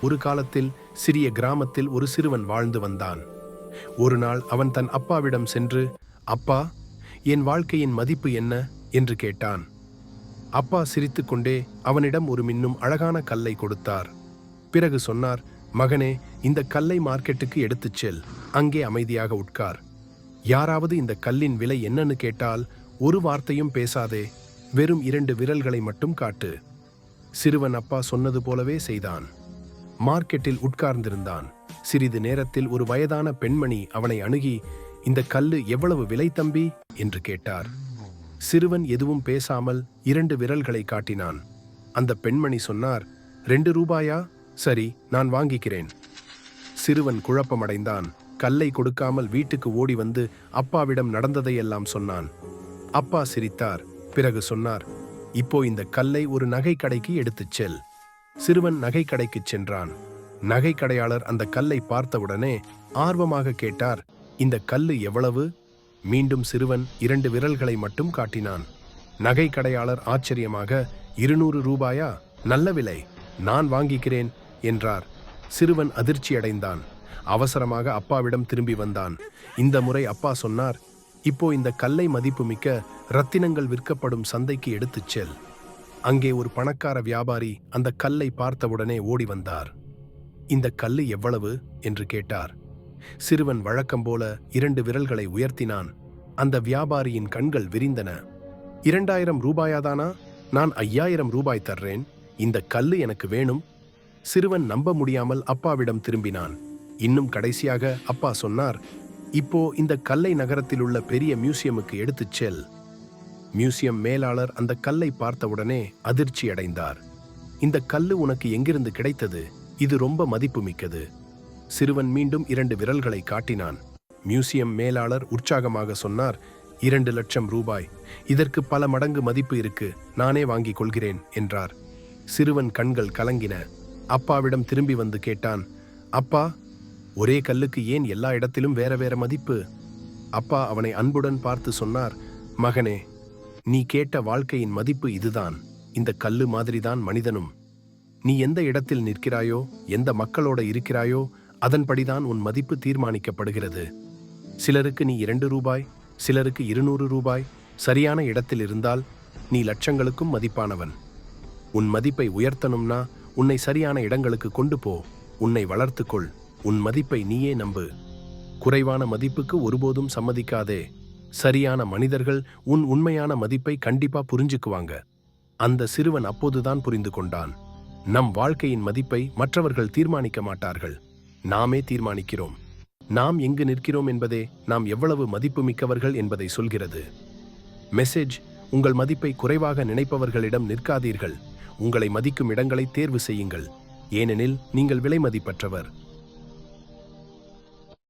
ஒரு காலத்தில் சிறிய கிராமத்தில் ஒரு சிறுவன் வாழ்ந்து வந்தான். ஒரு நாள் அவன் தன் அப்பாவிடம் சென்று, அப்பா, என் வாழ்க்கையின் மதிப்பு என்ன என்று கேட்டான். அப்பா சிரித்துக்கொண்டே அவனிடம் ஒரு மின்னும் அழகான கல்லை கொடுத்தார். பிறகு சொன்னார், மகனே, இந்த கல்லை மார்க்கெட்டுக்கு எடுத்துச் செல். அங்கே அமைதியாக உட்கார். யாராவது இந்த கல்லின் விலை என்னன்னு கேட்டால் ஒரு வார்த்தையும் பேசாதே, வெறும் 2 விரல்களை மட்டும் காட்டு. சிறுவன் அப்பா சொன்னது போலவே செய்தான். மார்க்கெட்டில் உட்கார்ந்திருந்தான். சிறிது நேரத்தில் ஒரு வயதான பெண்மணி அவனை அணுகி, இந்த கல்லு எவ்வளவு விலை தம்பி என்று கேட்டார். சிறுவன் எதுவும் பேசாமல் 2 விரல்களை காட்டினான். அந்த பெண்மணி சொன்னார், 2 ரூபாயா? சரி, நான் வாங்கிக்கிறேன். சிறுவன் குழப்பமடைந்தான். கல்லை கொடுக்காமல் வீட்டுக்கு ஓடி வந்து அப்பாவிடம் நடந்ததையெல்லாம் சொன்னான். அப்பா சிரித்தார். பிறகு சொன்னார், இப்போ இந்த கல்லை ஒரு நகை கடைக்கு எடுத்துச் செல். சிறுவன் நகை கடைக்குச் சென்றான். நகை கடையாளர் அந்த கல்லை பார்த்தவுடனே ஆர்வமாக கேட்டார், இந்த கல்லு எவ்வளவு? மீண்டும் சிறுவன் 2 விரல்களை மட்டும் காட்டினான். நகை கடையாளர் ஆச்சரியமாக, 200 ரூபாயா? நல்ல விலை, நான் வாங்கிக்கிறேன் என்றார். சிறுவன் அதிர்ச்சியடைந்தான். அவசரமாக அப்பாவிடம் திரும்பி வந்தான். இந்த முறை அப்பா சொன்னார், இப்போ இந்த கல்லை மதிப்புமிக்க ரத்தினங்கள் விற்கப்படும் சந்தைக்கு எடுத்துச் செல். அங்கே ஒரு பணக்கார வியாபாரி அந்த கல்லை பார்த்தவுடனே ஓடி வந்தார். இந்த கல்லு எவ்வளவு என்று கேட்டார். சிறுவன் வழக்கம் போல 2 விரல்களை உயர்த்தினான். அந்த வியாபாரியின் கண்கள் விரிந்தன. 2000 ரூபாயாதானா? நான் 5000 ரூபாய் தர்றேன். இந்த கல்லு எனக்கு வேணும். சிறுவன் நம்ப முடியாமல் அப்பாவிடம் திரும்பினான். இன்னும் கடைசியாக அப்பா சொன்னார், இப்போ இந்த கல்லை நகரத்தில் உள்ள பெரிய மியூசியமுக்கு எடுத்துச் செல். மியூசியம் மேலாளர் அந்த கல்லை பார்த்தவுடனே அதிர்ச்சி அடைந்தார். இந்த கல்லு உனக்கு எங்கிருந்து கிடைத்தது? இது ரொம்ப மதிப்புமிக்கது. சிறுவன் மீண்டும் 2 விரல்களை காட்டினான். மியூசியம் மேலாளர் உற்சாகமாக சொன்னார், 2 லட்சம் ரூபாய். இதற்கு பல மடங்கு மதிப்பு இருக்கு. நானே வாங்கிக் கொள்கிறேன் என்றார். சிறுவன் கண்கள் கலங்கின. அப்பாவிடம் திரும்பி வந்து கேட்டான், அப்பா, ஒரே கல்லுக்கு ஏன் எல்லா இடத்திலும் வேற வேற மதிப்பு? அப்பா அவனை அன்புடன் பார்த்து சொன்னார், மகனே, நீ கேட்ட வாழ்க்கையின் மதிப்பு இதுதான். இந்த கல்லு மாதிரிதான் மனிதனும். நீ எந்த இடத்தில் நிற்கிறாயோ, எந்த மக்களோட இருக்கிறாயோ, அதன்படிதான் உன் மதிப்பு தீர்மானிக்கப்படுகிறது. சிலருக்கு நீ 2 ரூபாய், சிலருக்கு 200 ரூபாய். சரியான இடத்தில் இருந்தால் நீ லட்சங்களுக்கும் மதிப்பானவன். உன் மதிப்பை உயர்த்தணும்னா உன்னை சரியான இடங்களுக்கு கொண்டு போ. உன்னை வளர்த்துக்கொள். உன் மதிப்பை நீயே நம்பு. குறைவான மதிப்புக்கு ஒருபோதும் சம்மதிக்காதே. சரியான மனிதர்கள் உன் உண்மையான மதிப்பை கண்டிப்பா புரிஞ்சுக்குவாங்க. அந்த சிறுவன் அப்போதுதான் புரிந்து கொண்டான். நம் வாழ்க்கையின் மதிப்பை மற்றவர்கள் தீர்மானிக்க மாட்டார்கள். நாமே தீர்மானிக்கிறோம். நாம் எங்கு நிற்கிறோம் என்பதே நாம் எவ்வளவு மதிப்புமிக்கவர்கள் என்பதை சொல்கிறது. மெசேஜ்: உங்கள் மதிப்பை குறைவாக நினைப்பவர்களிடம் நிற்காதீர்கள். உங்களை மதிக்கும் இடங்களை தேர்வு செய்யுங்கள். ஏனெனில் நீங்கள் விலை மதிப்பற்றவர்.